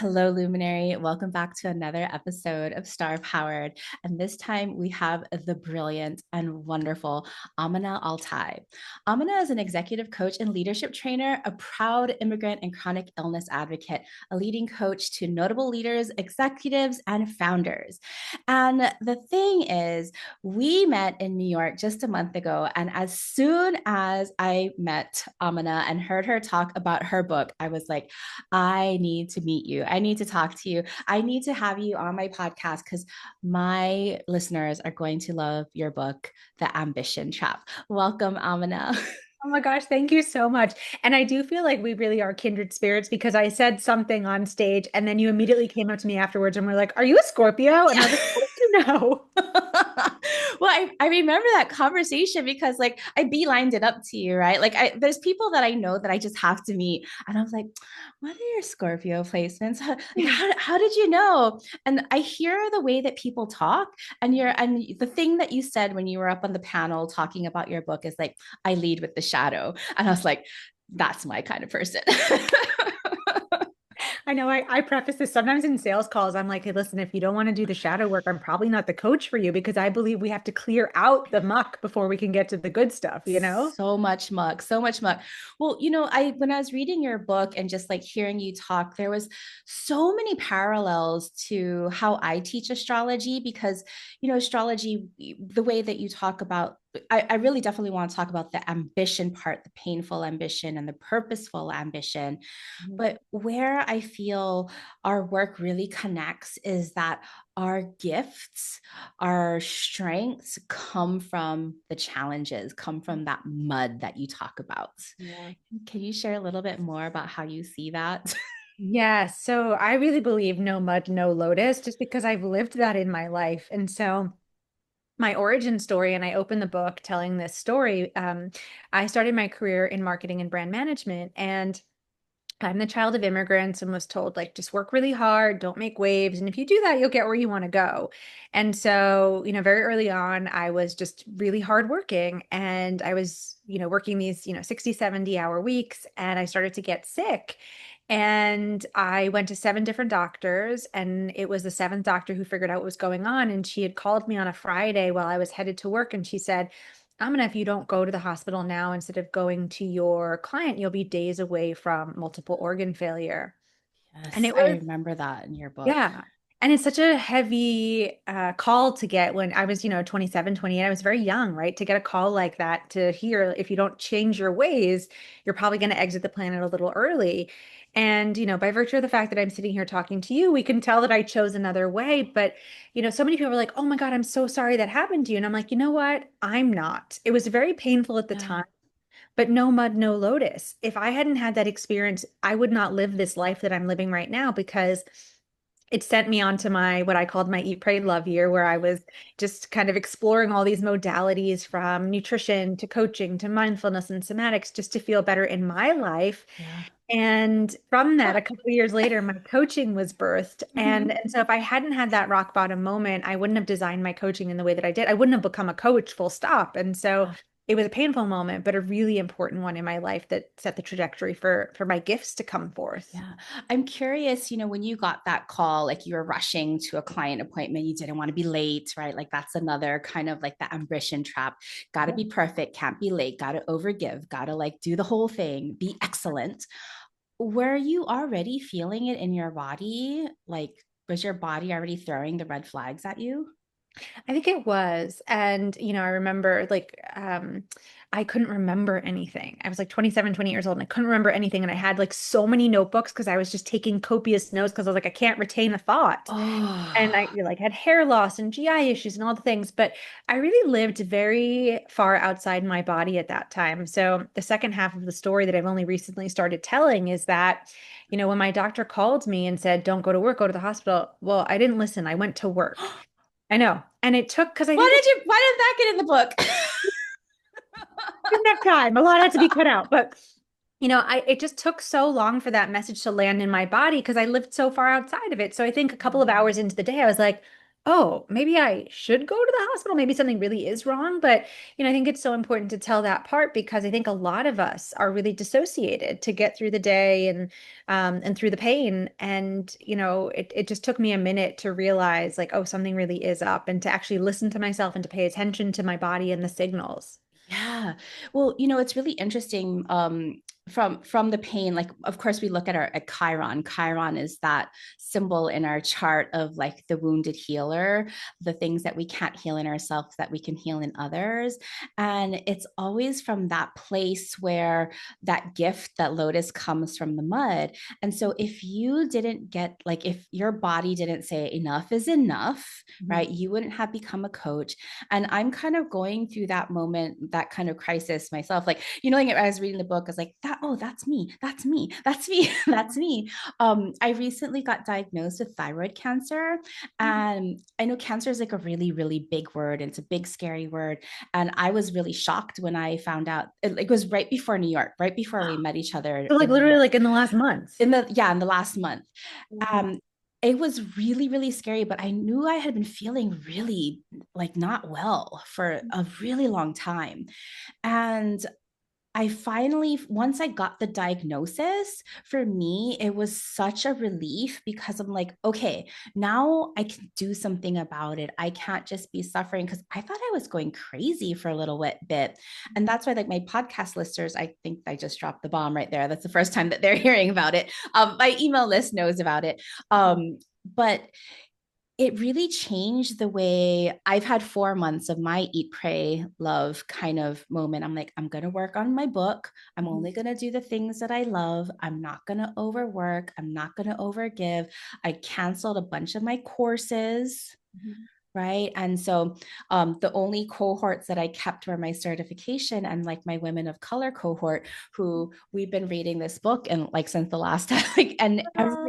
Hello, Luminary. Welcome back to another episode of Star Powered. And this time we have the brilliant and wonderful Amina AlTai. Amina is an executive coach and leadership trainer, a proud immigrant and chronic illness advocate, a leading coach to notable leaders, executives, and founders. And the thing is, we met in New York just a month ago. And as soon as I met Amina and heard her talk about her book, I was like, I need to meet you. I need to talk to you. I need to have you on my podcast because my listeners are going to love your book, The Ambition Trap. Welcome, Amina. Oh my gosh, thank you so much. And I do feel like we really are kindred spirits because I said something on stage and then you immediately came up to me afterwards and were like, "Are you a Scorpio?" And I was like, "How did you know?" Well, I remember that conversation because like I beelined it up to you, right? There's people that I know that I just have to meet. And I was like, what are your Scorpio placements? How did you know? And I hear the way that people talk and the thing that you said when you were up on the panel talking about your book is like, I lead with the shadow. And I was like, that's my kind of person. I know I preface this sometimes in sales calls. I'm like, "Hey, listen, if you don't want to do the shadow work, I'm probably not the coach for you because I believe we have to clear out the muck before we can get to the good stuff, you know?" So much muck, so much muck. Well, I when I was reading your book and just like hearing you talk, there was so many parallels to how I teach astrology because, astrology, the way that you talk about, I really definitely want to talk about the ambition part, the painful ambition and the purposeful ambition. Mhm. But where I feel our work really connects is that our gifts, our strengths come from the challenges, come from that mud that you talk about. Yeah. Can you share a little bit more about how you see that? Yeah, so I really believe no mud, no lotus, just because I've lived that in my life. And so my origin story, and I opened the book telling this story. I started my career in marketing and brand management, and I'm the child of immigrants and was told, like, just work really hard, don't make waves. And if you do that, you'll get where you want to go. And so, very early on, I was just really hardworking and I was, working these, 60, 70-hour weeks. And I started to get sick. And I went to seven different doctors, and it was the seventh doctor who figured out what was going on. And she had called me on a Friday while I was headed to work. And she said, Amina, if you don't go to the hospital now, instead of going to your client, you'll be days away from multiple organ failure. And Yes, it I was, remember that in your book. yeah. And it's such a heavy call to get when I was, 27, 28. I was very young, right? To get a call like that to hear if you don't change your ways, you're probably going to exit the planet a little early. And, by virtue of the fact that I'm sitting here talking to you, we can tell that I chose another way. But, so many people are like, "Oh my God, I'm so sorry that happened to you." And I'm like, you know what? I'm not. It was very painful at the Yeah. time, but no mud, no lotus. If I hadn't had that experience, I would not live this life that I'm living right now because it sent me on to my what I called my Eat, Pray, Love year, where I was just kind of exploring all these modalities from nutrition to coaching to mindfulness and somatics just to feel better in my life. Yeah. And from that, a couple of years later, my coaching was birthed. And, Mhm. and so if I hadn't had that rock bottom moment, I wouldn't have designed my coaching in the way that I did. I wouldn't have become a coach, full stop. And so it was a painful moment, but a really important one in my life that set the trajectory for my gifts to come forth. Yeah. I'm curious, when you got that call, like you were rushing to a client appointment, you didn't want to be late, right? Like that's another kind of like the ambition trap. Got to be perfect, can't be late, got to overgive, got to like do the whole thing, be excellent. Were you already feeling it in your body? Like, was your body already throwing the red flags at you? I think it was. And, I remember I couldn't remember anything. I was like 27, 20 years old and I couldn't remember anything. And I had like so many notebooks because I was just taking copious notes because I was like, I can't retain a thought. And Oh, I like had hair loss and GI issues and all the things, but I really lived very far outside my body at that time. So the second half of the story that I've only recently started telling is that, when my doctor called me and said, "Don't go to work, go to the hospital." Well, I didn't listen. I went to work. I know. And it took, because I think it's why did that get in the book? didn't have time. A lot had to be cut out. But it just took so long for that message to land in my body because I lived so far outside of it. So I think a couple of hours into the day, I was like, oh, maybe I should go to the hospital. Maybe something really is wrong. But, I think it's so important to tell that part because I think a lot of us are really dissociated to get through the day and through the pain. And, it just took me a minute to realize like, oh, something really is up and to actually listen to myself and to pay attention to my body and the signals. Yeah. Well, it's really interesting from the pain. Like, of course, we look at our at Chiron. Chiron is that symbol in our chart of like the wounded healer, the things that we can't heal in ourselves that we can heal in others. And it's always from that place where that gift, that lotus comes from the mud. And so if you didn't get like if your body didn't say enough is enough, Mhm. right, you wouldn't have become a coach. And I'm kind of going through that moment, that kind of crisis myself. Like, like I was reading the book, I was like, oh, that's me, that's me, that's me, that's me. I recently got diagnosed with thyroid cancer. And I know cancer is like a really, really big word. And it's a big, scary word. And I was really shocked when I found out it was right before New York, right before we met each other So like in New literally York. like in the last month. In the last month. Wow. Um, it was really, really scary, but I knew I had been feeling really like not well for a really long time. And I finally, once I got the diagnosis, for me, it was such a relief because I'm like, okay, now I can do something about it. I can't just be suffering because I thought I was going crazy for a little bit. And that's why, like, my podcast listeners, I think I just dropped the bomb right there. That's the first time that they're hearing about it. My email list knows about it. But it really changed the way I've had 4 months of my eat, pray, love kind of moment. I'm like, I'm going to work on my book. I'm only going to do the things that I love. I'm not going to overwork. I'm not going to overgive. I canceled a bunch of my courses, right? And so the only cohorts that I kept were my certification and like my women of color cohort, who we've been reading this book and like since the last time, like, and Oh,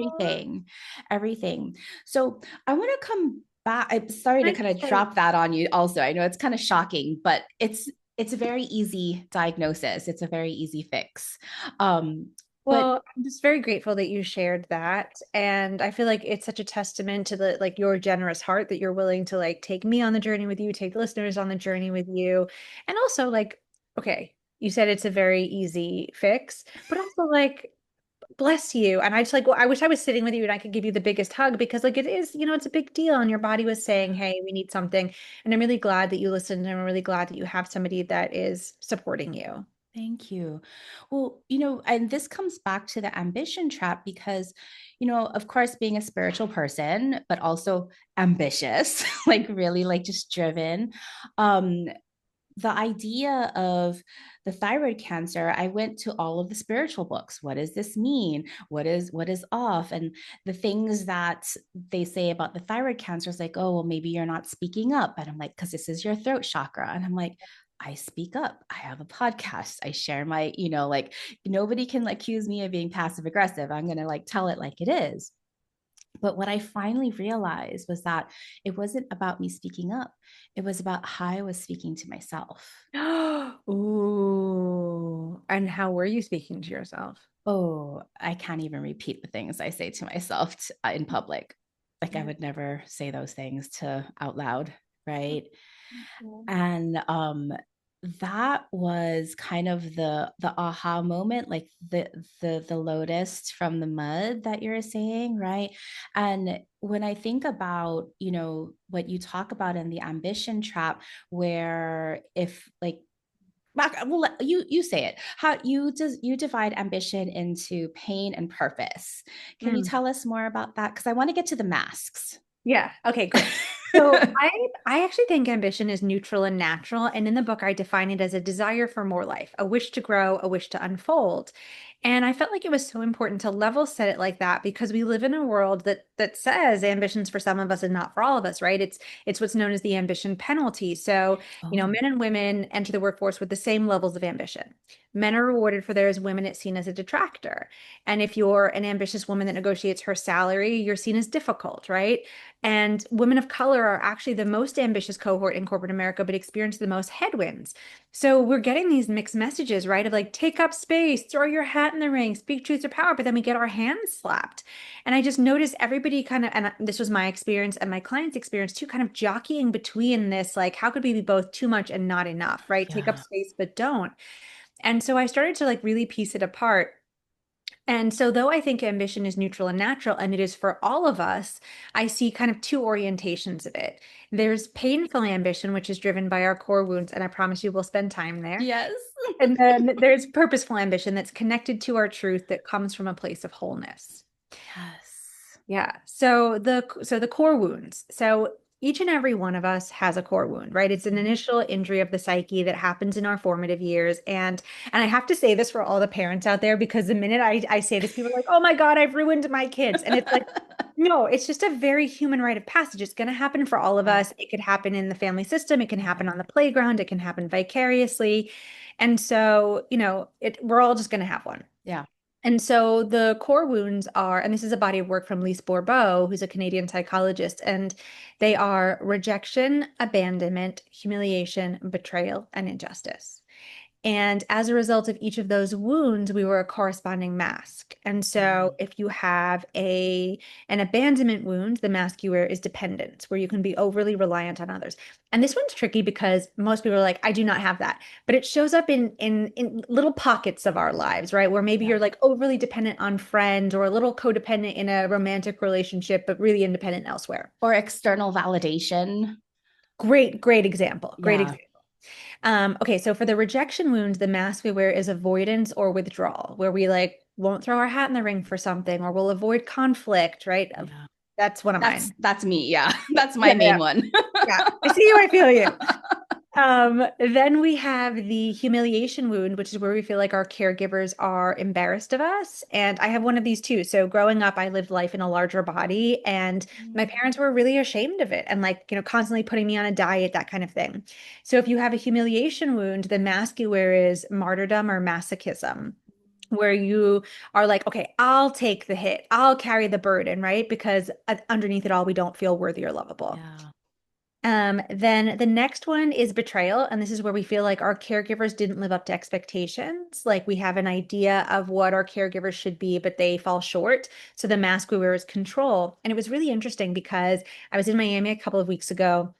everything. So I want to come back. I'm sorry to I kind of say, drop that on you also. I know it's kind of shocking, but it's a very easy diagnosis. It's a very easy fix. Um, but well, I'm just very grateful that you shared that. And I feel like it's such a testament to the like your generous heart that you're willing to like take me on the journey with you, take listeners on the journey with you. And also like, okay, you said it's a very easy fix, but also like bless you. And I just like, well, I wish I was sitting with you and I could give you the biggest hug because like it is, it's a big deal. And your body was saying, hey, we need something. And I'm really glad that you listened. And I'm really glad that you have somebody that is supporting you. thank you. Well, and this comes back to the ambition trap because, of course, being a spiritual person, but also ambitious, like really like just driven. Um, the idea of the thyroid cancer, I went to all of the spiritual books. What does this mean? What is off? And the things that they say about the thyroid cancer is like, oh, well, maybe you're not speaking up. And I'm like, because this is your throat chakra. And I'm like, I speak up. I have a podcast. I share my, like nobody can accuse me of being passive aggressive. I'm gonna like tell it like it is. But what I finally realized was that it wasn't about me speaking up. It was about how I was speaking to myself. Ooh. And how were you speaking to yourself? Oh, I can't even repeat the things I say to myself in public. Like I Yeah. would never say those things to out loud, right? Yeah. And that was kind of the aha moment, like the lotus from the mud that you're saying, right? And when I think about, what you talk about in the ambition trap, where if like well, you say it. How you divide ambition into pain and purpose? Can you Mm. tell us more about that? Because I want to get to the masks. Yeah. Okay, great. So I actually think ambition is neutral and natural. And in the book, I define it as a desire for more life, a wish to grow, a wish to unfold. And I felt like it was so important to level set it like that because we live in a world that says ambitions for some of us and not for all of us, right? It's what's known as the ambition penalty. So, Oh, men and women enter the workforce with the same levels of ambition. Men are rewarded for theirs, women it's seen as a detractor. And if you're an ambitious woman that negotiates her salary, you're seen as difficult, right? And women of color are actually the most ambitious cohort in corporate America, but experience the most headwinds. So we're getting these mixed messages, right? Of like, take up space, throw your hat in the ring, speak truth to power, but then we get our hands slapped. And I just noticed everybody kind of, and this was my experience and my clients' experience too, kind of jockeying between this, like, how could we be both too much and not enough, right? Take up Yeah. space, but don't. And so I started to like really piece it apart. And so, though I think ambition is neutral and natural, and it is for all of us, I see kind of two orientations of it. There's painful ambition, which is driven by our core wounds, and I promise you we'll spend time there. Yes. And then there's purposeful ambition that's connected to our truth that comes from a place of wholeness. Yes. Yeah. So the core wounds. So each and every one of us has a core wound, right? It's an Mhm. initial injury of the psyche that happens in our formative years. And I have to say this for all the parents out there, because the minute I say this, people are like, oh my God, I've ruined my kids. And it's like, no, it's just a very human rite of passage. It's going to happen for all of Yeah. us. It could happen in the family system. It can happen Okay. on the playground. It can happen vicariously. And so, we're all just going to have one. Yeah. And so the core wounds are, and this is a body of work from Lise Bourbeau, who's a Canadian psychologist, and they are rejection, abandonment, humiliation, betrayal, and injustice. And as a result of each of those wounds, we were a corresponding mask. And so Mm. if you have an abandonment wound, the mask you wear is dependence, where you can be overly reliant on others. And this one's tricky because most people are like, I do not have that. But it shows up in little pockets of our lives, right? Where maybe Yeah. you're like overly dependent on friends or a little codependent in a romantic relationship, but really independent elsewhere. Or external validation. Great example. Great Yeah. example. Okay, so for the rejection wound, the mask we wear is avoidance or withdrawal, where we like won't throw our hat in the ring for something or we'll avoid conflict, right? Yeah. That's one of mine. That's me. Yeah. That's my Yeah, main yeah, one. yeah. I see you, I feel you. Then we have the humiliation wound, which is where we feel like our caregivers are embarrassed of us. And I have one of these too. So growing up, I lived life in a larger body, and my Mm. parents were really ashamed of it and like, constantly putting me on a diet, that kind of thing. So if you have a humiliation wound, the mask you wear is martyrdom or masochism, where you are like, okay, I'll take the hit, I'll carry the burden, right? Because underneath it all, we don't feel worthy or lovable. Yeah. Then the next one is betrayal. And this is where we feel like our caregivers didn't live up to expectations. Like we have an idea of what our caregivers should be, but they fall short. So the mask we wear is control. And it was really interesting because I was in Miami a couple of weeks ago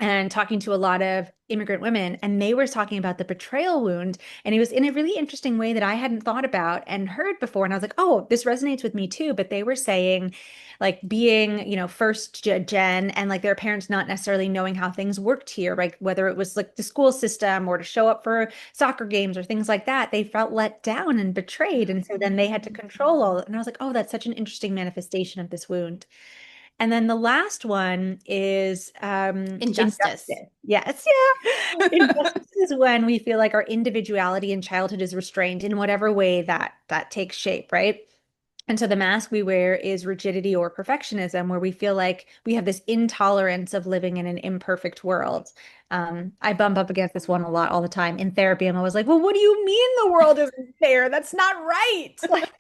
and talking to a lot of immigrant women, and they were talking about the betrayal wound. And it was in a really interesting way that I hadn't thought about and heard before. And I was like, oh, this resonates with me too. But they were saying, like, being, first gen and like their parents not necessarily knowing how things worked here, right? Whether it was like the school system or to show up for soccer games or things like that, they felt let down and betrayed. And so then they had to control all. And I was like, oh, that's such an interesting manifestation of this wound. And then the last one is Injustice. injustice. Yes, yeah. Injustice is when we feel like our individuality in childhood is restrained in whatever way that takes shape, right? And so the mask we wear is rigidity or perfectionism, where we feel like we have this intolerance of living in an imperfect world. I bump up against this one a lot all the time in therapy. I'm always like, well, what do you mean the world isn't fair? That's not right. Like,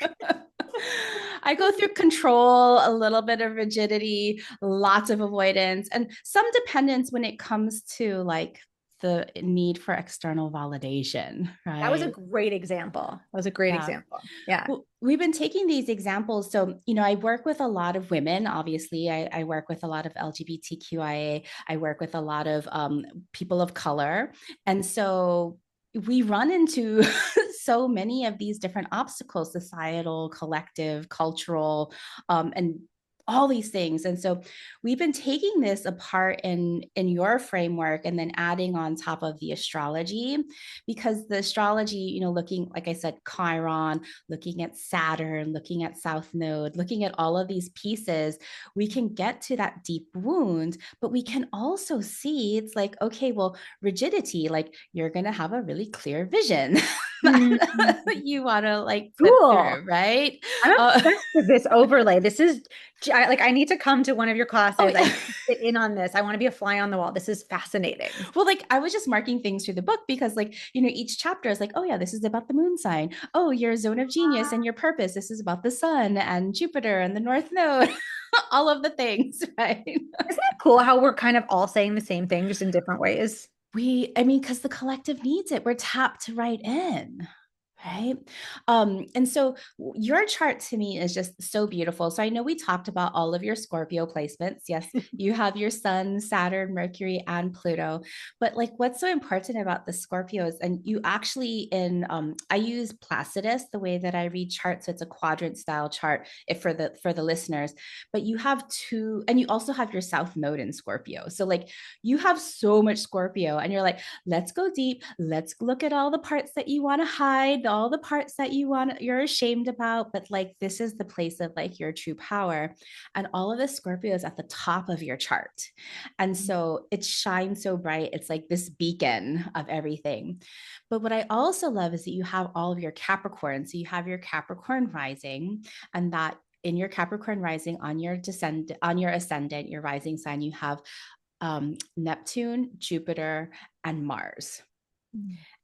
I go through control, a little bit of rigidity, lots of avoidance, and some dependence when it comes to like the need for external validation, that was a right? great example. That was a great Yeah. example. Yeah. Well, we've been taking these examples. So, I work with a lot of women. Obviously, I work with a lot of LGBTQIA. I work with a lot of people of color. And so we run into so many of these different obstacles, societal, collective, cultural, and all these things. And so we've been taking this apart in your framework and then adding on top of the astrology, because the astrology, looking, like I said, Chiron, looking at Saturn, looking at South Node, looking at all of these pieces, we can get to that deep wound, but we can also see it's like, okay, well, rigidity, like you're going to have a really clear vision that Mhm. you want to like put Cool. through, right? I'm Uh, obsessed with this overlay. This is like I need to come to one of your oh, classes. I yeah. need to sit in on this. I want to be a fly on the wall. This is fascinating. Well, like I was just marking things through the book because, like, each chapter is like, oh, yeah, this is about the moon sign. Oh, your zone of genius and your purpose. This is about the sun and Jupiter and the North Node. all of the things, right? Isn't it cool how we're kind of all saying the same thing, just in different ways? I mean, because the collective needs it. We're tapped right in. Right. And so your chart to me is just so beautiful. So I know we talked about all of your Scorpio placements. Yes, you have your Sun, Saturn, Mercury, and Pluto. But like what's so important about the Scorpios, and you actually I use Placidus, the way that I read charts. So it's a quadrant style chart if for the listeners. But you have two, and you also have your South Node in Scorpio. So like you have so much Scorpio, and you're like, let's go deep. Let's look at all the parts that you want to hide, all the parts that you're ashamed about. But like, this is the place of like your true power. And all of the Scorpio is at the top of your chart. And so it shines so bright. It's like this beacon of everything. But what I also love is that you have all of your Capricorn. So you have your Capricorn rising, and that in your Capricorn rising on your ascendant, your rising sign, you have Neptune, Jupiter, and Mars.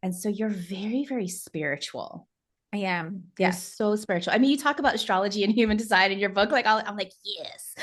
And so you're very, very spiritual. I am. You're Yes. so spiritual. I mean, you talk about astrology and human design in your book. Like, I'm like, yes.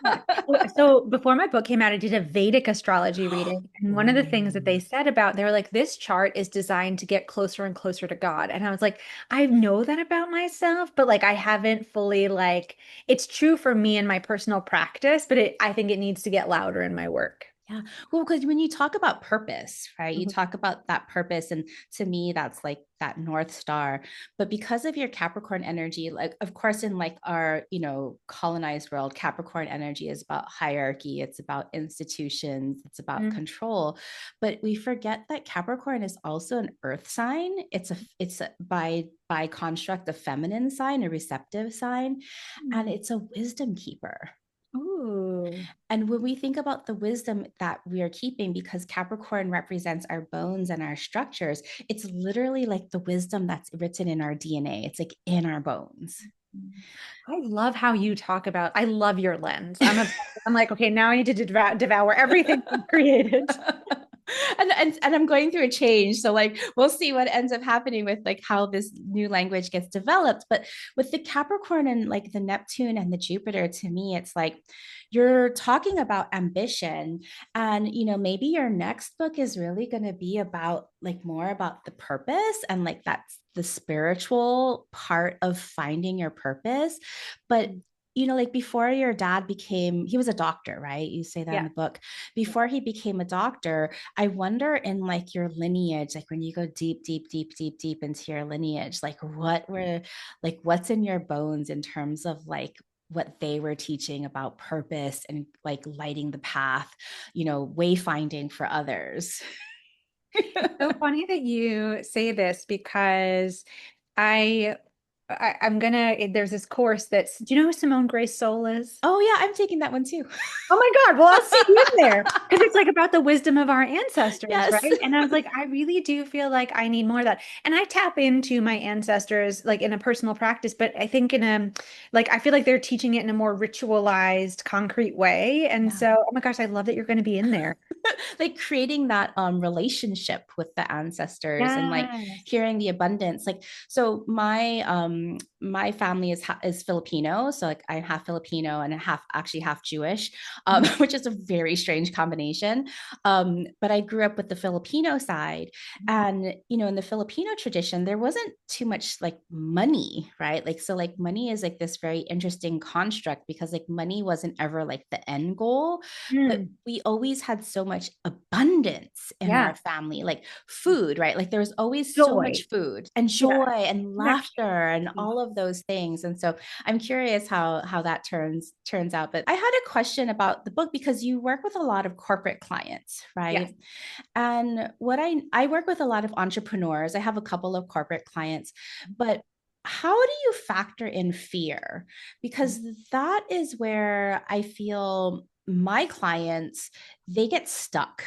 Yeah. So before my book came out, I did a Vedic astrology reading. And one of the things that they Ooh. said about, they were like, this chart is designed to get closer and closer to God. And I was like, I know that about myself, but like I haven't fully like, it's true for me in my personal practice, but I think it needs to get louder in my work. Yeah. Well, because when you talk about purpose, right, you Mhm. talk about that purpose. And to me, that's like that North Star. But because of your Capricorn energy, like, of course, in like our, colonized world, Capricorn energy is about hierarchy, it's about institutions, it's about Mhm. control. But we forget that Capricorn is also an earth sign. By construct, a feminine sign, a receptive sign, and it's a wisdom keeper. Ooh. And when we think about the wisdom that we are keeping, because Capricorn represents our bones and our structures, it's literally like the wisdom that's written in our DNA. It's like in our bones. I love how you talk about, I love your lens. I'm like, okay, now I need to devour everything you've created. And I'm going through a change, so like we'll see what ends up happening with like how this new language gets developed. But with the Capricorn and like the Neptune and the Jupiter, to me it's like you're talking about ambition. And maybe your next book is really going to be about like more about the purpose, and like that's the spiritual part of finding your purpose. But like before your dad he was a doctor, right? You say that in Yeah. the book. Before he became a doctor, I wonder in like your lineage, like when you go deep, deep, deep, deep, deep into your lineage, like what's in your bones in terms of like what they were teaching about purpose and like lighting the path, wayfinding for others. It's so funny that you say this because I, I'm gonna, there's this course that's, do you know who Simone Grace Soul is? Oh yeah, I'm taking that one too. Oh my God. Well, I'll see you in there because it's like about the wisdom of our ancestors, Yes. right? And I was like, I really do feel like I need more of that. And I tap into my ancestors like in a personal practice, but I think like, I feel like they're teaching it in a more ritualized, concrete way. And Yeah. so, oh my gosh, I love that you're going to be in there. Like creating that relationship with the ancestors and like Yes. hearing the abundance. Like, so my family is Filipino, so like I'm half Filipino and half Jewish, Mhm. which is a very strange combination. But I grew up with the Filipino side. And in the Filipino tradition there wasn't too much like money, right? Like, so like money is like this very interesting construct, because like money wasn't ever like the end goal, but Mm. we always had so much abundance in our Yeah. family, like food, right? Like there was always so Joy. much food and Yeah. joy and Connection. laughter and all of those things. And so I'm curious how that turns out. But I had a question about the book, because you work with a lot of corporate clients, Yes. right? And what I work with a lot of entrepreneurs. I have a couple of corporate clients, but how do you factor in fear? Because that is where I feel my clients, they get stuck.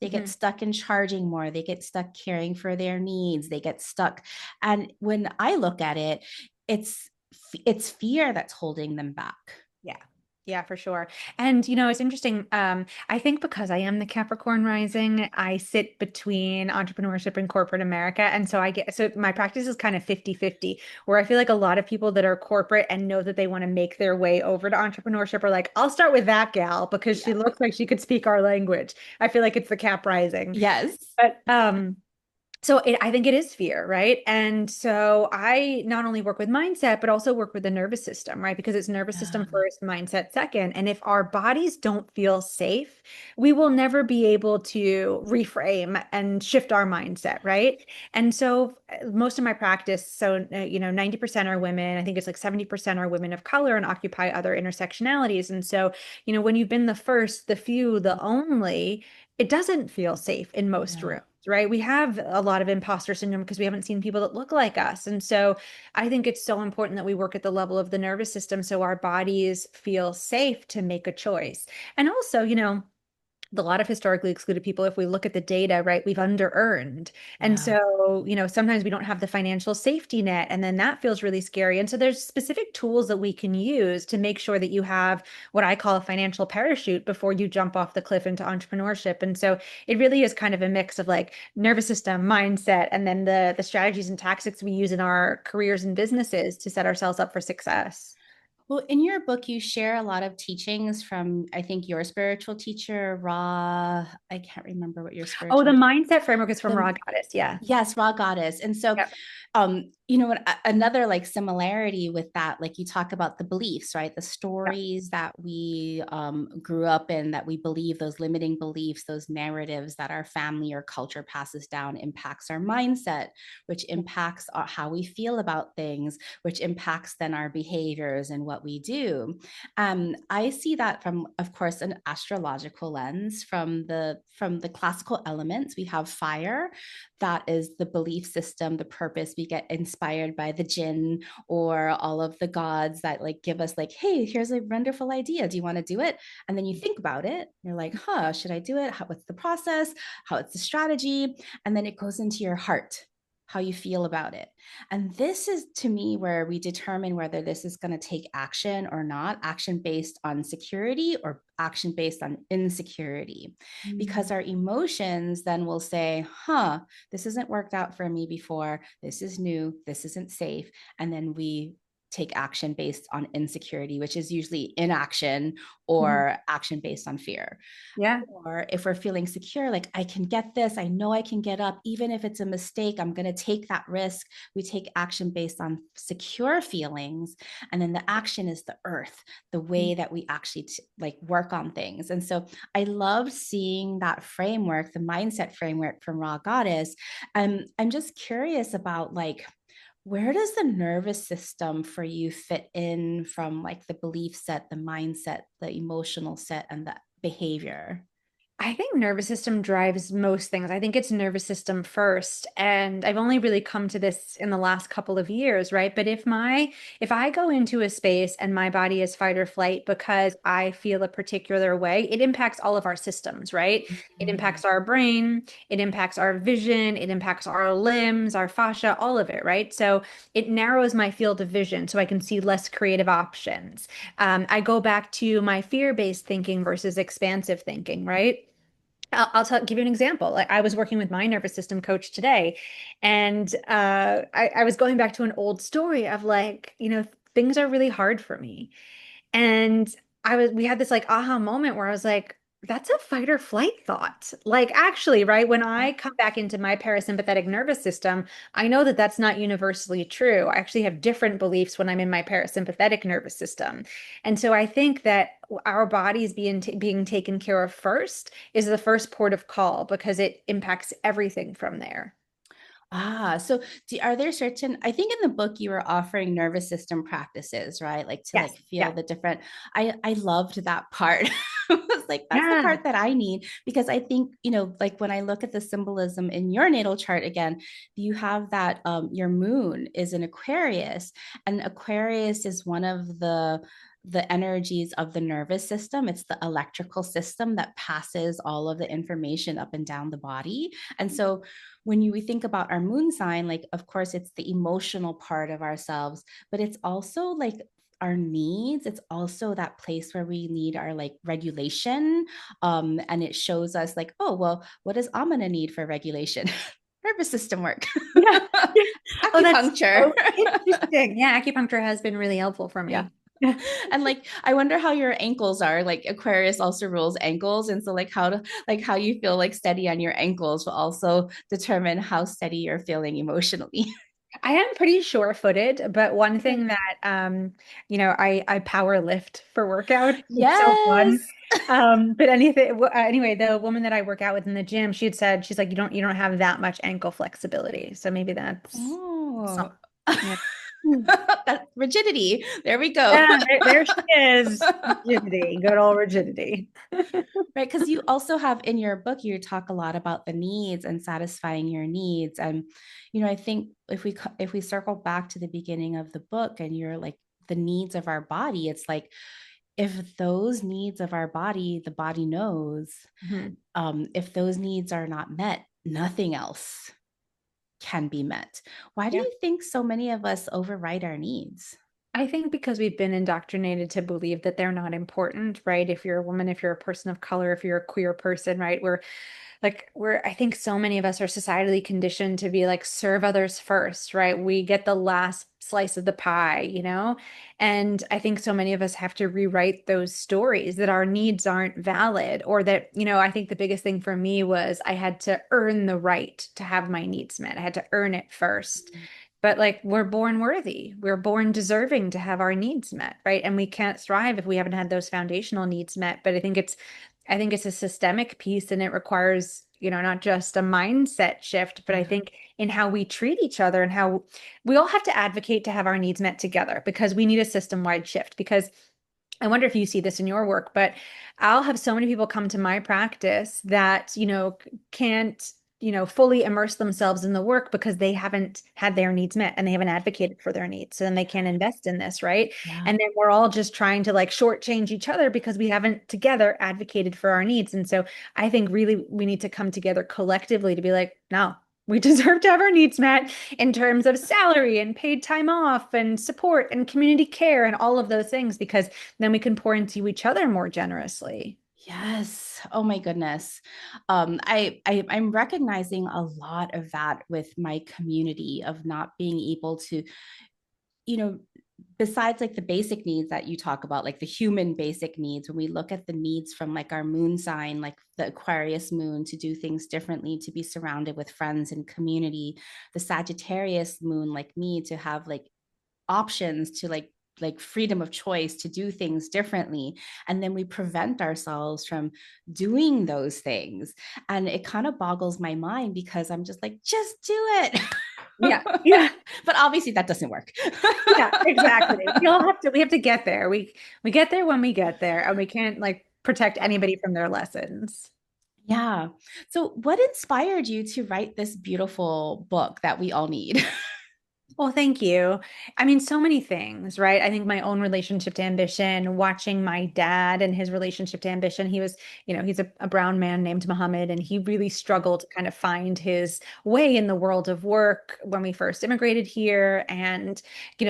They get Mhm. stuck in charging more. They get stuck caring for their needs. They get stuck. And when I look at it, it's it's fear that's holding them back. Yeah. Yeah, for sure. And it's interesting. I think because I am the Capricorn rising, I sit between entrepreneurship and corporate America. And so my practice is kind of 50-50, where I feel like a lot of people that are corporate and know that they want to make their way over to entrepreneurship are like, I'll start with that gal because Yeah. she looks like she could speak our language. I feel like it's the Cap rising. Yes. But I think it is fear, right? And so I not only work with mindset, but also work with the nervous system, right? Because it's nervous system Yeah. first, mindset second. And if our bodies don't feel safe, we will never be able to reframe and shift our mindset, right? And so most of my practice, 90% are women. I think it's like 70% are women of color and occupy other intersectionalities. And so, when you've been the first, the few, the only, it doesn't feel safe in most Yeah. rooms, right? We have a lot of imposter syndrome because we haven't seen people that look like us. And so I think it's so important that we work at the level of the nervous system so our bodies feel safe to make a choice. And also, a lot of historically excluded people, if we look at the data, right, we've under earned. And Yeah. so, sometimes we don't have the financial safety net, and then that feels really scary. And so there's specific tools that we can use to make sure that you have what I call a financial parachute before you jump off the cliff into entrepreneurship. And so it really is kind of a mix of like nervous system, mindset, and then the strategies and tactics we use in our careers and businesses to set ourselves up for success. Well, in your book, you share a lot of teachings from, I think, your spiritual teacher, Ra. I can't remember what your Oh, the spiritual, mindset framework is from the Raw Goddess. Yeah. yes, Raw Goddess. And so, Yep. another like similarity with that, like you talk about the beliefs, right? The Yep. stories that we grew up in, that we believe, those limiting beliefs, those narratives that our family or culture passes down, impacts our mindset, which impacts how we feel about things, which impacts then our behaviors and what we do. I see that from, of course, an astrological lens. From the classical elements, we have fire. That is the belief system, the purpose. We get inspired by the jinn or all of the gods that like give us like, hey, here's a wonderful idea. Do you want to do it? And then you think about it. You're like, huh, should I do it? What's the process? What's the strategy? And then it goes into your heart, how you feel about it. And this is to me where we determine whether this is going to take action or not, action based on security or action based on insecurity. Because Mm. our emotions then will say, huh, this hasn't worked out for me before. This is new. This isn't safe. And then we take action based on insecurity, which is usually inaction Mhm. or action based on fear. Yeah. Or if we're feeling secure, like I can get this, I know I can get up, even if it's a mistake, I'm going to take that risk. We take action based on secure feelings. And then the action is the earth, the way that we actually like work on things. And so I love seeing that framework, the mindset framework from Raw Goddess. I'm just curious about like, where does the nervous system for you fit in from like the belief set, the mindset, the emotional set, and the behavior? I think nervous system drives most things. I think it's nervous system first. And I've only really come to this in the last couple of years, right? But if I go into a space and my body is fight or flight because I feel a particular way, it impacts all of our systems, right? It Mm. impacts our brain, it impacts our vision, it impacts our limbs, our fascia, all of it, right? So it narrows my field of vision so I can see less creative options. I go back to my fear-based thinking versus expansive thinking, right? Give you an example. Like I was working with my nervous system coach today, and I was going back to an old story of like, things are really hard for me. And we had this like aha moment where I was like, that's a fight or flight thought. Like, actually, right? When I come back into my parasympathetic nervous system, I know that that's not universally true. I actually have different beliefs when I'm in my parasympathetic nervous system. And so I think that our bodies being taken care of first is the first port of call because it impacts everything from there. So are there certain, I think in the book you were offering nervous system practices, right? Like to Yes. like feel Yeah. the different, I loved that part. I was like, that's the Yeah. part that I need because I think, like when I look at the symbolism in your natal chart again, you have that your moon is an Aquarius, and Aquarius is one of the energies of the nervous system. It's the electrical system that passes all of the information up and down the body. And so when we think about our moon sign, like, of course, it's the emotional part of ourselves, but it's also like our needs, it's also that place where we need our like regulation. And it shows us like, oh, well, what does Amina need for regulation? Nervous system work, Yeah. Oh, that's acupuncture. so interesting. Yeah, acupuncture has been really helpful for Yeah. me. Yeah. And like I wonder how your ankles are. Like Aquarius also rules ankles. And so like how you feel like steady on your ankles will also determine how steady you're feeling emotionally. I am pretty sure-footed, but one Okay. thing that I power lift for workout. It's so fun. Yes. But anyway, the woman that I work out with in the gym, she had said she's like you don't have that much ankle flexibility. So maybe that's Oh. something. Yeah. Hmm. That rigidity. There we go. Yeah, there she is. Rigidity, good old rigidity. Right, because you also have in your book, you talk a lot about the needs and satisfying your needs. And I think if we circle back to the beginning of the book and you're like the needs of our body, it's like if those needs of our body, the body knows, Mhm. if those needs are not met, nothing else can be met. Why do Yeah. you think so many of us override our needs? I think because we've been indoctrinated to believe that they're not important, right? If you're a woman, if you're a person of color, if you're a queer person, right? I think so many of us are societally conditioned to be like, serve others first, right? We get the last slice of the pie, you know? And I think so many of us have to rewrite those stories that our needs aren't valid, or that, I think the biggest thing for me was I had to earn the right to have my needs met. I had to earn it first. But like we're born worthy, we're born deserving to have our needs met, right? And we can't thrive if we haven't had those foundational needs met. But I think it's a systemic piece, and it requires, not just a mindset shift, but I Yeah. think in how we treat each other and how we all have to advocate to have our needs met together, because we need a system-wide shift. Because I wonder if you see this in your work, but I'll have so many people come to my practice that, can't, fully immerse themselves in the work because they haven't had their needs met and they haven't advocated for their needs. So then they can't invest in this, right? Yeah. And then we're all just trying to like shortchange each other because we haven't together advocated for our needs. And so I think really we need to come together collectively to be like, no, we deserve to have our needs met in terms of salary and paid time off and support and community care and all of those things, because then we can pour into each other more generously. Yes. Oh my goodness. I'm recognizing a lot of that with my community of not being able to, you know, besides like the basic needs that you talk about, like the human basic needs, when we look at the needs from like our moon sign, like the Aquarius moon to do things differently, to be surrounded with friends and community, the Sagittarius moon, like me, to have like options to like freedom of choice to do things differently, and then we prevent ourselves from doing those things, and it kind of boggles my mind because I'm just like, just do it. Yeah. Yeah. But obviously that doesn't work. Yeah, exactly. We have to get there. We get there when we get there, and we can't like protect anybody from their lessons. Yeah. So what inspired you to write this beautiful book that we all need? Well, thank you. I mean, so many things, right? I think my own relationship to ambition, watching my dad and his relationship to ambition. He's a brown man named Muhammad, and he really struggled to kind of find his way in the world of work when we first immigrated here. And,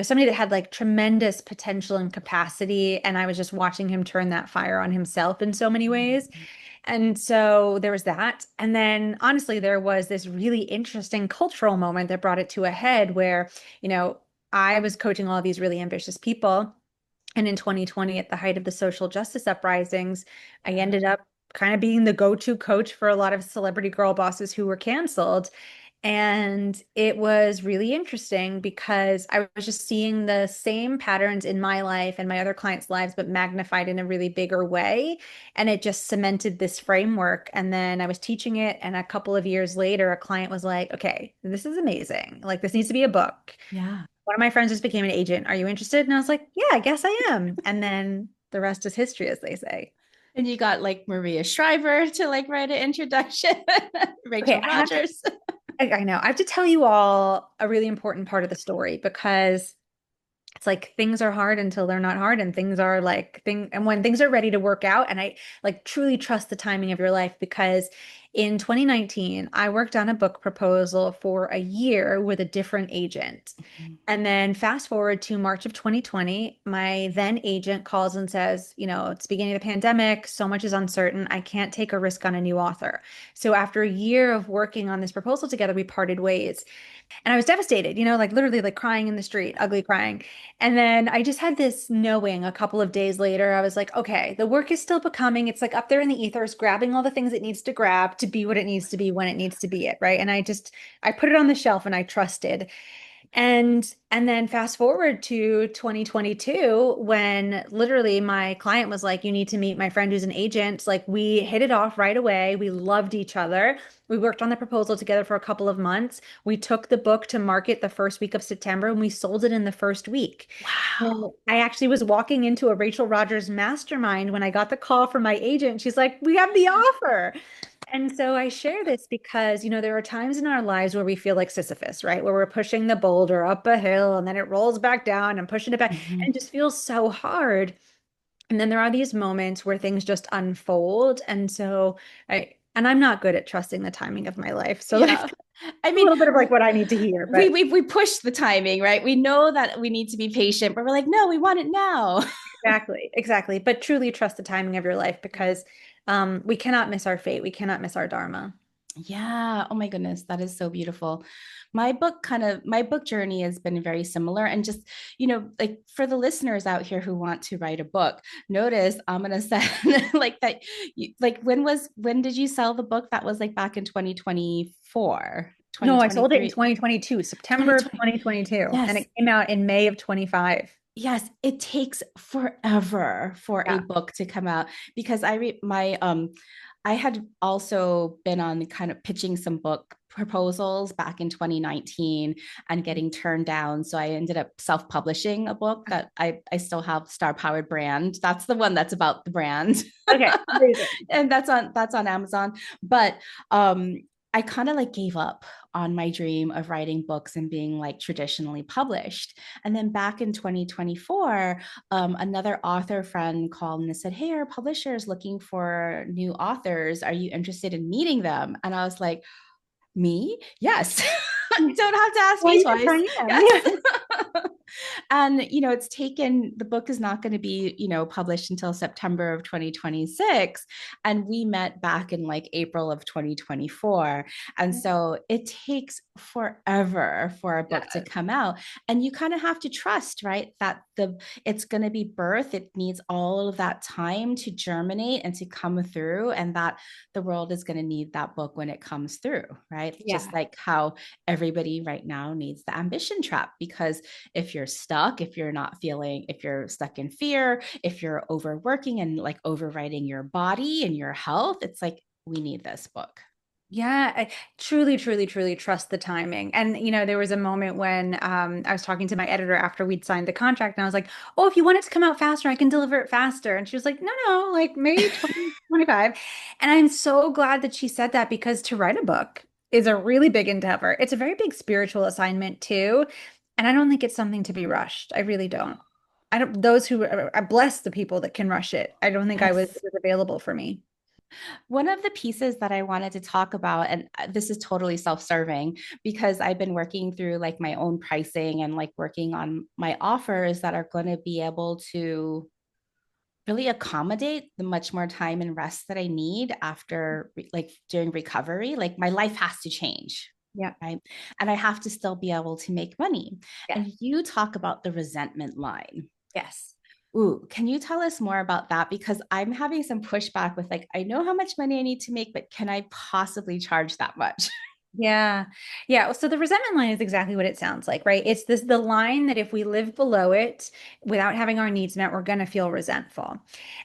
somebody that had like tremendous potential and capacity. And I was just watching him turn that fire on himself in so many ways. And so there was that. And then honestly, there was this really interesting cultural moment that brought it to a head where, you know, I was coaching all of these really ambitious people. And in 2020, at the height of the social justice uprisings, I ended up kind of being the go-to coach for a lot of celebrity girl bosses who were canceled. And it was really interesting because I was just seeing the same patterns in my life and my other clients' lives, but magnified in a really bigger way. And it just cemented this framework. And then I was teaching it. And a couple of years later, a client was like, okay, this is amazing. Like, this needs to be a book. Yeah. One of my friends just became an agent. Are you interested? And I was like, yeah, I guess I am. And then the rest is history, as they say. And you got like Maria Shriver to like write an introduction, Okay, Rachel I have to Rogers. I know. I have to tell you all a really important part of the story, because it's like things are hard until they're not hard, and things are like and when things are ready to work out, and I like truly trust the timing of your life, because In 2019, I worked on a book proposal for a year with a different agent. Mhm. And then fast forward to March of 2020, my then agent calls and says, it's beginning of the pandemic, so much is uncertain. I can't take a risk on a new author. So after a year of working on this proposal together, we parted ways. And I was devastated, like literally like crying in the street, ugly crying. And then I just had this knowing a couple of days later, I was like, okay, the work is still becoming, it's like up there in the ethers, grabbing all the things it needs to grab to be what it needs to be when it needs to be it, right? And I put it on the shelf and I trusted. And then fast forward to 2022 when literally my client was like, you need to meet my friend who's an agent. Like we hit it off right away. We loved each other. We worked on the proposal together for a couple of months. We took the book to market the first week of September and we sold it in the first week. Wow. And I actually was walking into a Rachel Rogers mastermind when I got the call from my agent. She's like, we have the offer. And so I share this because, there are times in our lives where we feel like Sisyphus, right? Where we're pushing the boulder up a hill and then it rolls back down and pushing it back Mhm. and it just feels so hard. And then there are these moments where things just unfold. And I'm not good at trusting the timing of my life. So like Yeah. I a mean, little bit of like what I need to hear, but we push the timing, right? We know that we need to be patient, but we're like, no, we want it now. exactly, exactly. But truly trust the timing of your life because we cannot miss our fate. We cannot miss our dharma. Yeah. Oh my goodness. That is so beautiful. My book journey has been very similar. And just, like for the listeners out here who want to write a book, notice I'm going to say like that. When did you sell the book? That was like back in 2024, No, I sold it in 2023, 2022, September of 2020. 2022, and Yes. it came out in May of 25. Yes, it takes forever for a Yeah. book to come out because I had also been on kind of pitching some book proposals back in 2019 and getting turned down. So I ended up self-publishing a book that I still have, Star Powered Brand. That's the one that's about the brand. Okay, amazing. And that's on Amazon. But um I kind of like gave up on my dream of writing books and being like traditionally published. And then back in 2024, another author friend called and said, hey, our publisher is looking for new authors. Are you interested in meeting them? And I was like, me? Yes. You don't have to ask Well, me yes, twice. I am. Yes. Yeah. And the book is not going to be published until September of 2026, and we met back in like April of 2024. And so it takes forever for a book to Yeah. come out, and you kind of have to trust, right, that the it's going to be birth. It needs all of that time to germinate and to come through, and that the world is going to need that book when it comes through, right? Just Yeah. like how everybody right now needs the ambition trap, because if you're stuck in fear, if you're overworking and like overriding your body and your health, it's like, we need this book. Yeah, I truly, truly, truly trust the timing. And there was a moment when I was talking to my editor after we'd signed the contract, and I was like, "Oh, if you want it to come out faster, I can deliver it faster." And she was like, "No, no, like May 2025." And I'm so glad that she said that because to write a book is a really big endeavor. It's a very big spiritual assignment too, and I don't think it's something to be rushed. I really don't. I don't. Those who I bless the people that can rush it. I don't think it Yes. was available for me. One of the pieces that I wanted to talk about, and this is totally self-serving because I've been working through like my own pricing and like working on my offers that are going to be able to really accommodate the much more time and rest that I need after like during recovery. Like my life has to change. Yeah. Right. And I have to still be able to make money. Yeah. And you talk about the resentment line. Yes. Ooh, can you tell us more about that? Because I'm having some pushback with like, I know how much money I need to make, but can I possibly charge that much? Yeah. Yeah. So the resentment line is exactly what it sounds like, right? It's the line that if we live below it without having our needs met, we're going to feel resentful.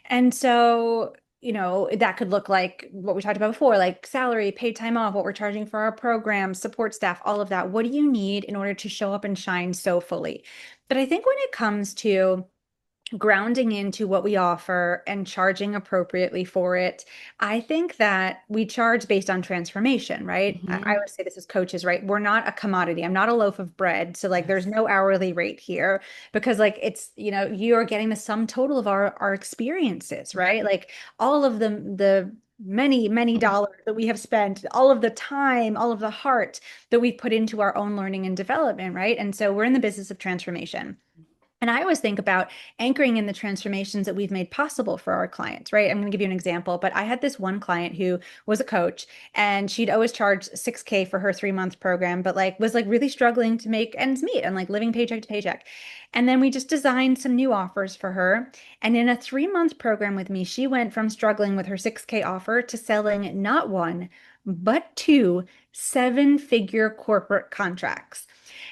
And so, that could look like what we talked about before, like salary, paid time off, what we're charging for our programs, support staff, all of that. What do you need in order to show up and shine so fully? But I think when it comes to grounding into what we offer and charging appropriately for it. I think that we charge based on transformation, right? I Mhm. always say this as coaches, right? We're not a commodity. I'm not a loaf of bread. So like there's Yes. no hourly rate here because like it's, you're getting the sum total of our experiences, right? Like all of them, the many, many dollars that we have spent, all of the time, all of the heart that we've put into our own learning and development, right? And so we're in the business of transformation. And I always think about anchoring in the transformations that we've made possible for our clients, right? I'm going to give you an example, but I had this one client who was a coach and she'd always charge 6K for her 3 month program, but like was like really struggling to make ends meet and like living paycheck to paycheck. And then we just designed some new offers for her. And in a 3 month program with me, she went from struggling with her 6K offer to selling not one, but two 7-figure corporate contracts.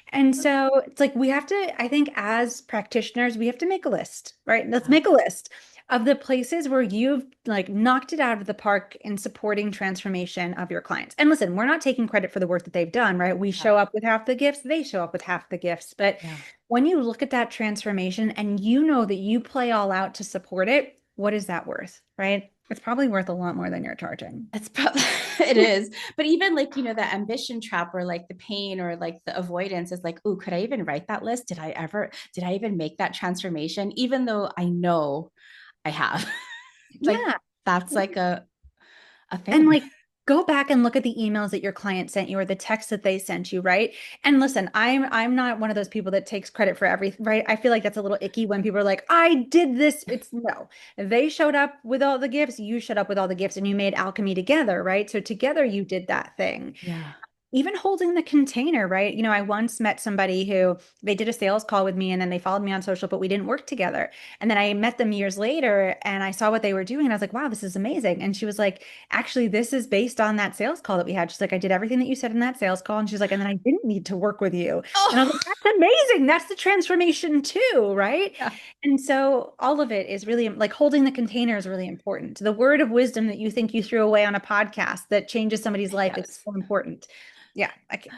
And so it's like we have to, I think, as practitioners, we have to make a list, right? Let's Yeah. make a list of the places where you've like knocked it out of the park in supporting transformation of your clients. And listen, we're not taking credit for the work that they've done, right? We Yeah. show up with half the gifts, they show up with half the gifts. But Yeah. when you look at that transformation and you know that you play all out to support it, what is that worth, right? It's probably worth a lot more than you're charging. It's probably it is. But even like, the ambition trap or like the pain or like the avoidance is like, oh, could I even write that list? Did I even make that transformation? Even though I know I have. Like Yeah. that's like a And thing. like go back and look at the emails that your client sent you or the text that they sent you, right? And listen, I'm not one of those people that takes credit for everything, right? I feel like that's a little icky when people are like, "I did this." It's no. They showed up with all the gifts, you showed up with all the gifts and you made alchemy together, right? So together you did that thing. Yeah. Even holding the container, right? I once met somebody who they did a sales call with me and then they followed me on social, but we didn't work together. And then I met them years later and I saw what they were doing. And I was like, wow, this is amazing. And she was like, actually, this is based on that sales call that we had. She's like, I did everything that you said in that sales call. And she's like, and then I didn't need to work with you. And I was Oh, like, that's amazing. That's the transformation too, right? yeah. And so all of it is really like holding the container is really important. The word of wisdom that you think you threw away on a podcast that changes somebody's life is Yes. so important. Yeah,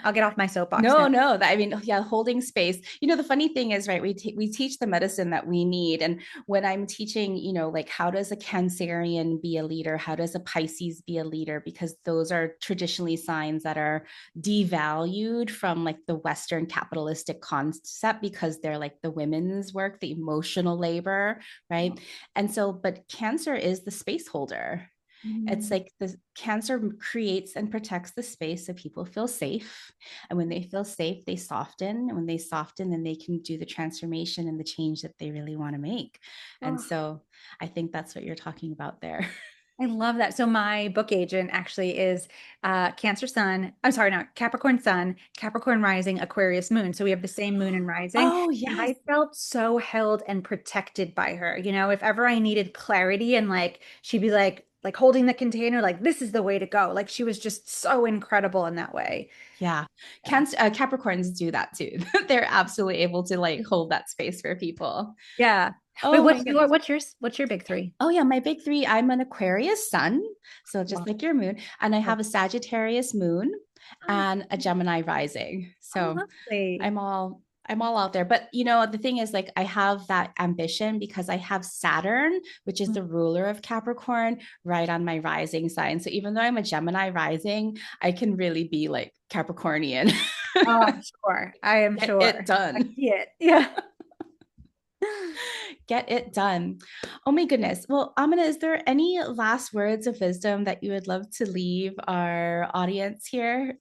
I'll get off my soapbox No, now. no. I mean, yeah, holding space. The funny thing is, right? We teach the medicine that we need, and when I'm teaching, like how does a Cancerian be a leader? How does a Pisces be a leader? Because those are traditionally signs that are devalued from like the Western capitalistic concept because they're like the women's work, the emotional labor, right? And so, but Cancer is the space holder. It's Mhm. like the Cancer creates and protects the space so people feel safe. And when they feel safe, they soften. And when they soften, then they can do the transformation and the change that they really want to make. And Oh, so I think that's what you're talking about there. I love that. So my book agent actually is Cancer Sun. I'm sorry, not Capricorn Sun, Capricorn Rising, Aquarius Moon. So we have the same moon and rising. Oh, And yes. I felt so held and protected by her. If ever I needed clarity and like she'd be like holding the container, like this is the way to go. Like she was just so incredible in that way. Yeah. Yeah. Capricorns do that too. They're absolutely able to like hold that space for people. Yeah. Wait, Oh, my goodness. what's your big three? Oh, yeah. My big three, I'm an Aquarius sun. So just Love. like your moon. And I Oh, have a Sagittarius moon and a Gemini rising. oh, So lovely. I'm all out there. But the thing is like I have that ambition because I have Saturn, which is the ruler of Capricorn, right on my rising sign. So even though I'm a Gemini rising, I can really be like Capricornian. Oh, I'm sure. I am Get it sure. I done. see it. Yeah. Get it done. Oh my goodness. Well, Amina, is there any last words of wisdom that you would love to leave our audience here?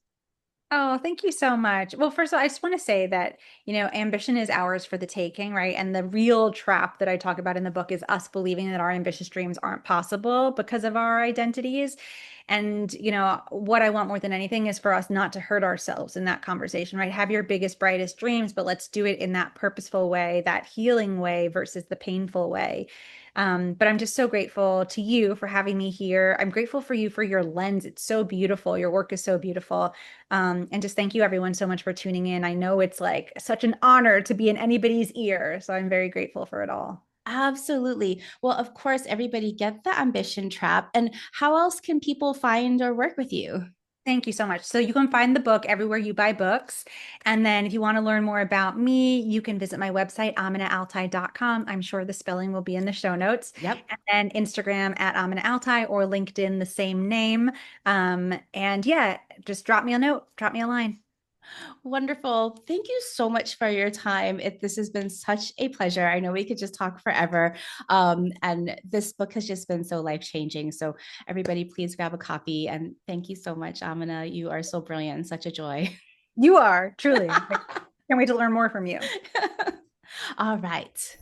Oh, thank you so much. Well, first of all, I just want to say that, ambition is ours for the taking, right? And the real trap that I talk about in the book is us believing that our ambitious dreams aren't possible because of our identities. And, what I want more than anything is for us not to hurt ourselves in that conversation, right? Have your biggest, brightest dreams, but let's do it in that purposeful way, that healing way versus the painful way. But I'm just so grateful to you for having me here. I'm grateful for you for your lens. It's so beautiful. Your work is so beautiful. And just thank you everyone so much for tuning in. I know it's like such an honor to be in anybody's ear. So I'm very grateful for it all. Absolutely. Well, of course, everybody get the ambition trap. And how else can people find or work with you? Thank you so much. So you can find the book everywhere you buy books. And then if you want to learn more about me, you can visit my website, aminaaltai.com. I'm sure the spelling will be in the show notes. Yep. And then Instagram at Amina AlTai or LinkedIn, the same name. And yeah, just drop me a note, drop me a line. Wonderful. Thank you so much for your time. This has been such a pleasure. I know we could just talk forever. And this book has just been so life changing. So, everybody, please grab a copy. And thank you so much, Amina. You are so brilliant and such a joy. You are, truly. I can't wait to learn more from you. All right.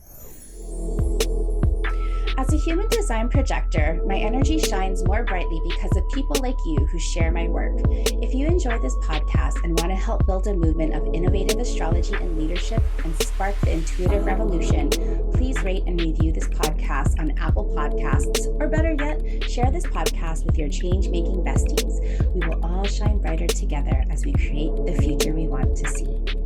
As a human design projector, my energy shines more brightly because of people like you who share my work. If you enjoy this podcast and want to help build a movement of innovative astrology and leadership and spark the intuitive revolution, please rate and review this podcast on Apple Podcasts, or better yet, share this podcast with your change-making besties. We will all shine brighter together as we create the future we want to see.